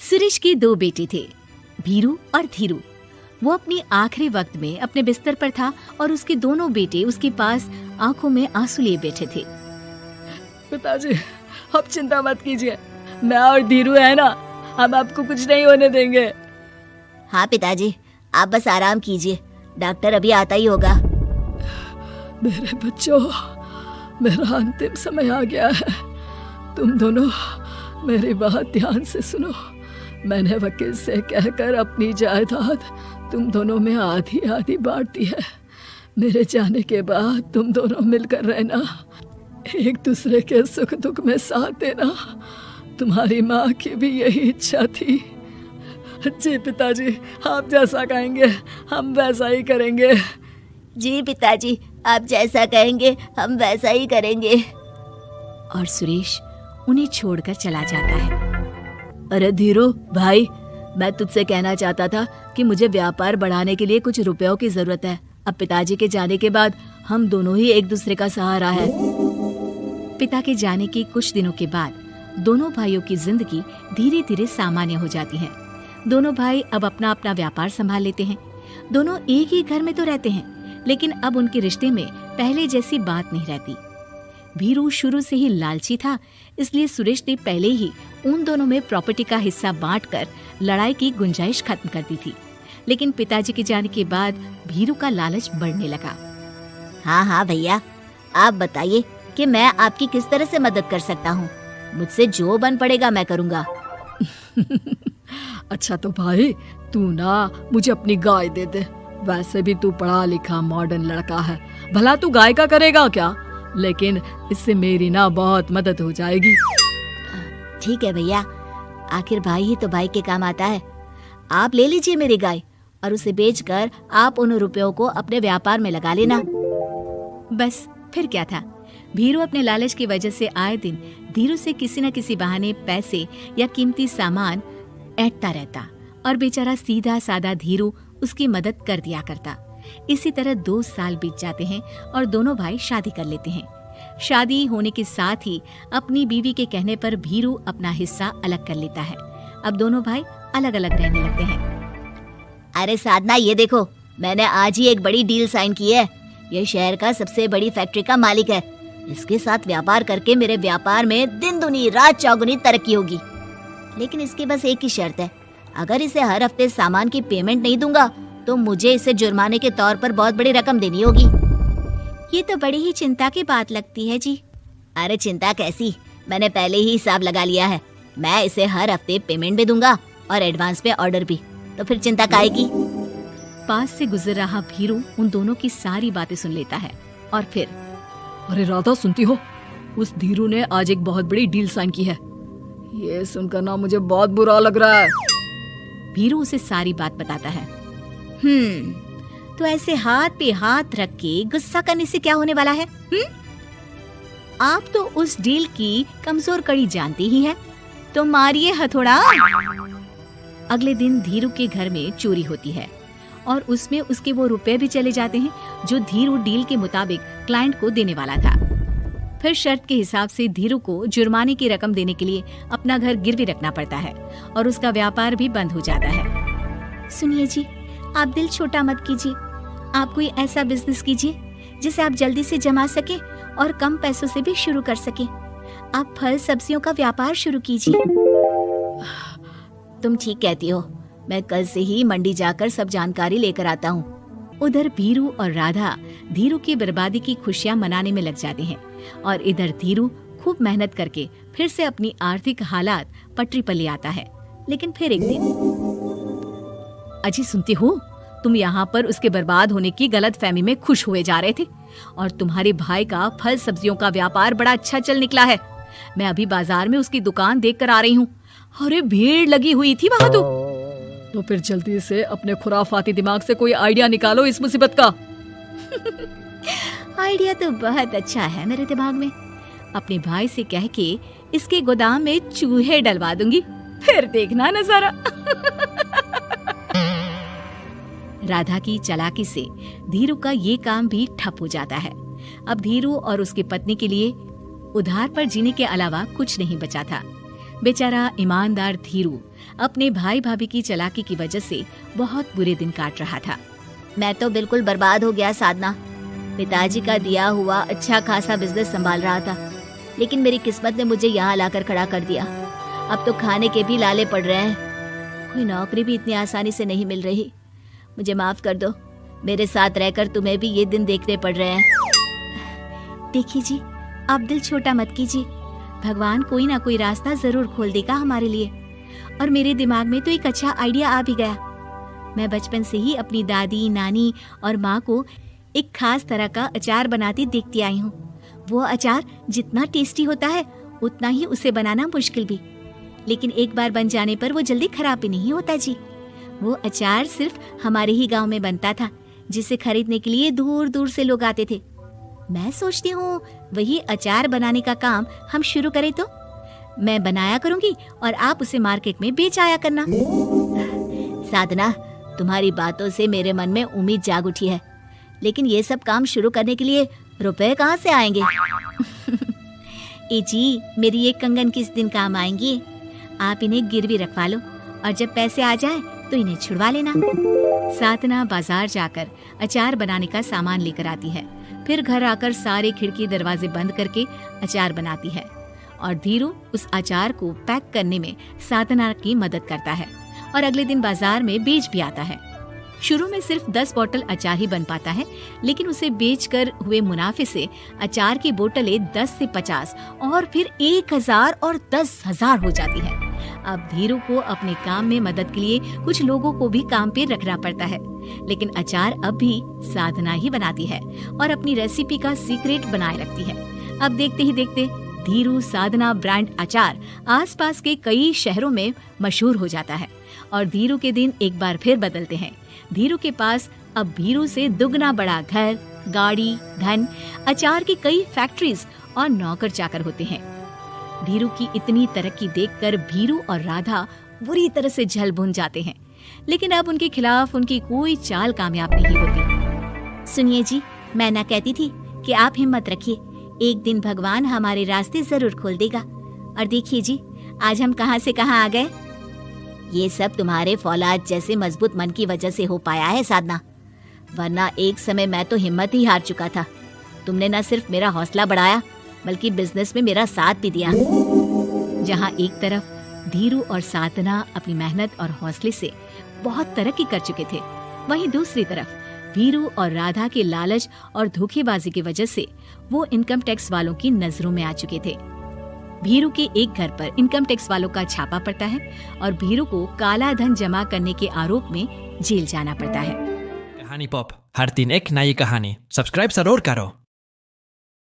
सुरेश के दो बेटे थे, भीरू और धीरू। वो अपनी आखिरी वक्त में अपने बिस्तर पर था और उसके दोनों बेटे उसके पास आंखों में आंसू लिए बैठे थे। पिताजी, आप चिंता मत कीजिए, मैं और धीरू है ना, हम आपको कुछ नहीं होने देंगे। हाँ पिताजी, आप बस आराम कीजिए, डॉक्टर अभी आता ही होगा। मेरे बच्चों, मेरा अंतिम समय आ गया है। तुम दोनों मेरी बात ध्यान से सुनो। मैंने वकील से कहकर अपनी जायदाद तुम दोनों में आधी आधी बांट दी है। मेरे जाने के बाद तुम दोनों मिलकर रहना, एक दूसरे के सुख दुख में साथ देना। तुम्हारी माँ की भी यही इच्छा थी। जी पिताजी, आप जैसा कहेंगे हम वैसा ही करेंगे। जी पिताजी, आप जैसा कहेंगे हम वैसा ही करेंगे। और सुरेश उन्हें छोड़कर चला जाता है। अरे धीरू भाई, मैं तुझसे कहना चाहता था कि मुझे व्यापार बढ़ाने के लिए कुछ रुपयों की जरूरत है। अब पिताजी के जाने के बाद हम दोनों ही एक दूसरे का सहारा है। पिता के जाने के कुछ दिनों के बाद दोनों भाइयों की जिंदगी धीरे धीरे सामान्य हो जाती है। दोनों भाई अब अपना अपना व्यापार संभाल लेते हैं। दोनों एक ही घर में तो रहते हैं, लेकिन अब उनके रिश्ते में पहले जैसी बात नहीं रहती। भीरू शुरू से ही लालची था, इसलिए सुरेश ने पहले ही उन दोनों में प्रॉपर्टी का हिस्सा बांटकर लड़ाई की गुंजाइश खत्म कर दी थी। लेकिन पिताजी के जाने के बाद भीरू का लालच बढ़ने लगा। हाँ भैया, आप बताइए कि मैं आपकी किस तरह से मदद कर सकता हूँ। मुझसे जो बन पड़ेगा मैं करूँगा। अच्छा तो भाई, तू ना मुझे अपनी गाय दे दे। वैसे भी तू पढ़ा लिखा मॉडर्न लड़का है, भला तू गाय का करेगा क्या? लेकिन इससे मेरी ना बहुत मदद हो जाएगी। ठीक है भैया, आखिर भाई ही तो भाई के काम आता है। आप ले लीजिए मेरी गाय और उसे बेचकर आप उन रुपयों को अपने व्यापार में लगा लेना। बस फिर क्या था। भीरू अपने लालच की वजह से आए दिन धीरू से किसी न किसी बहाने पैसे या कीमती सामान ऐंठता रहता और बेचारा सीधा सादा धीरू उसकी मदद कर दिया करता। इसी तरह 2 साल बीत जाते हैं और दोनों भाई शादी कर लेते हैं। शादी होने के साथ ही अपनी बीवी के कहने पर भीरू अपना हिस्सा अलग कर लेता है। अब दोनों भाई अलग अलग रहने लगते हैं। अरे साधना, ये देखो, मैंने आज ही एक बड़ी डील साइन की है। ये शहर का सबसे बड़ी फैक्ट्री का मालिक है। इसके साथ व्यापार करके मेरे व्यापार में दिन दुनी रात चौगुनी तरक्की होगी। लेकिन इसकी बस एक ही शर्त है, अगर इसे हर हफ्ते सामान की पेमेंट नहीं दूंगा तो मुझे इसे जुर्माने के तौर पर बहुत बड़ी रकम देनी होगी। ये तो बड़ी ही चिंता की बात लगती है जी। अरे चिंता कैसी, मैंने पहले ही हिसाब लगा लिया है। मैं इसे हर हफ्ते पेमेंट भी दूंगा और एडवांस पे ऑर्डर भी, तो फिर चिंता काहे की। पास से गुजर रहा भीरू उन दोनों की सारी बातें सुन लेता है और फिर, अरे राधा सुनती हो, उस धीरू ने आज एक बहुत बड़ी डील साइन की है। ये सुनकर ना मुझे बहुत बुरा लग रहा है। भीरू उसे सारी बात बताता है। तो ऐसे हाथ पे हाथ रख के गुस्सा करने से क्या होने वाला है? आप तो उस डील की कमजोर कड़ी जानती ही है, तो मारिए हथौड़ा। अगले दिन धीरू के घर में चोरी होती है और उसमें उसके वो रुपए भी चले जाते हैं जो धीरू डील के मुताबिक क्लाइंट को देने वाला था। फिर शर्त के हिसाब से धीरू को जुर्माने की रकम देने के लिए अपना घर गिरवी रखना पड़ता है और उसका व्यापार भी बंद हो जाता है। सुनिए जी, आप दिल छोटा मत कीजिए। आप कोई ऐसा बिजनेस कीजिए जिसे आप जल्दी से जमा सके और कम पैसों से भी शुरू कर सके। आप फल सब्जियों का व्यापार शुरू कीजिए। तुम ठीक कहती हो, मैं कल से ही मंडी जाकर सब जानकारी लेकर आता हूँ। उधर भीरू और राधा धीरू की बर्बादी की खुशियां मनाने में लग जाते हैं और इधर धीरू खूब मेहनत करके फिर से अपनी आर्थिक हालात पटरी पर ले आता है। लेकिन फिर एक दिन, अजी सुनती हो, तुम यहाँ पर उसके बर्बाद होने की गलत फहमी में खुश हुए जा रहे थे और तुम्हारे भाई का फल सब्जियों का व्यापार बड़ा अच्छा चल निकला है। मैं अभी बाजार में उसकी दुकान देख कर आ रही हूँ। अरे भीड़ लगी हुई थी वहाँ तो फिर जल्दी से अपने खुराफाती दिमाग से कोई आइडिया निकालो इस मुसीबत का। आइडिया तो बहुत अच्छा है मेरे दिमाग में। अपने भाई से कह के इसके गोदाम में चूहे डलवा दूंगी, फिर देखना नजारा। राधा की चालाकी से धीरू का ये काम भी ठप हो जाता है। अब धीरू और उसकी पत्नी के लिए उधार पर जीने के अलावा कुछ नहीं बचा था। बेचारा ईमानदार धीरू अपने भाई भाभी की चालाकी की वजह से बहुत बुरे दिन काट रहा था। मैं तो बिल्कुल बर्बाद हो गया साधना। पिताजी का दिया हुआ अच्छा खासा बिजनेस संभाल रहा था, लेकिन मेरी किस्मत ने मुझे यहाँ लाकर खड़ा कर दिया। अब तो खाने के भी लाले पड़ रहे हैं। कोई नौकरी भी इतनी आसानी से नहीं मिल रही। मुझे माफ कर दो, मेरे साथ रहकर तुम्हें भी ये दिन देखने पड़ रहे हैं। देखिए जी, आप दिल छोटा मत कीजिए, भगवान कोई ना कोई रास्ता जरूर खोल देगा हमारे लिए। और मेरे दिमाग में तो एक अच्छा आइडिया आ भी गया। मैं बचपन से ही अपनी दादी, नानी और माँ को एक खास तरह का अचार बनाती देखती आई हूँ। वो अचार जितना टेस्टी होता है उतना ही उसे बनाना मुश्किल भी, लेकिन एक बार बन जाने पर वो जल्दी खराब भी नहीं होता जी। वो अचार सिर्फ हमारे ही गांव में बनता था, जिसे खरीदने के लिए दूर दूर से लोग आते थे। मैं सोचती हूँ वही अचार बनाने का काम हम शुरू करें तो। मैं बनाया करूंगी और आप उसे मार्केट में बेच आया करना। साधना, तुम्हारी बातों से मेरे मन में उम्मीद जाग उठी है, लेकिन ये सब काम शुरू करने के लिए रुपए कहाँ से आएंगे? ए जी, मेरी ये कंगन किस दिन काम आएंगी? आप इन्हें गिरवी रखवा लो और जब पैसे आ जाए तो इन्हें छुड़वा लेना। साधना बाजार जाकर अचार बनाने का सामान लेकर आती है, फिर घर आकर सारे खिड़की दरवाजे बंद करके अचार बनाती है और धीरू उस अचार को पैक करने में साधना की मदद करता है और अगले दिन बाजार में बेच भी आता है। शुरू में सिर्फ 10 बोतल अचार ही बन पाता है, लेकिन उसे बेचकर हुए मुनाफे से अचार की बोतलें 10 से 50 और फिर 1000 और 10,000 हो जाती है। अब धीरू को अपने काम में मदद के लिए कुछ लोगों को भी काम पे रखना पड़ता है, लेकिन अचार अब भी साधना ही बनाती है और अपनी रेसिपी का सीक्रेट बनाए रखती है। अब देखते ही देखते धीरू साधना ब्रांड अचार आसपास के कई शहरों में मशहूर हो जाता है और धीरू के दिन एक बार फिर बदलते हैं। धीरू के पास अब भीरू से दुगना बड़ा घर, गाड़ी, धन, अचार की कई फैक्ट्रीज और नौकर चाकर होते हैं। धीरू की इतनी तरक्की देखकर भीरू और राधा बुरी तरह से जल भुन जाते हैं, लेकिन अब उनके खिलाफ उनकी कोई चाल कामयाब नहीं होती। सुनिए जी, मैं ना कहती थी कि आप हिम्मत रखिए, एक दिन भगवान हमारे रास्ते जरूर खोल देगा। और देखिए जी, आज हम कहां से कहां आ गए। ये सब तुम्हारे फौलाद जैसे मजबूत मन की वजह से हो पाया है साधना, वरना एक समय मैं तो हिम्मत ही हार चुका था। तुमने न सिर्फ मेरा हौसला बढ़ाया बल्कि बिजनेस में मेरा साथ भी दिया। जहाँ एक तरफ धीरू और साधना अपनी मेहनत और हौसले से बहुत तरक्की कर चुके थे, वहीं दूसरी तरफ भीरू और राधा के लालच और धोखेबाजी की वजह से वो इनकम टैक्स वालों की नजरों में आ चुके थे। भीरू के एक घर पर इनकम टैक्स वालों का छापा पड़ता है और भीरू को काला धन जमा करने के आरोप में जेल जाना पड़ता है। कहानी पॉप हर दिन एक नई कहानी। सब्सक्राइब जरूर करो।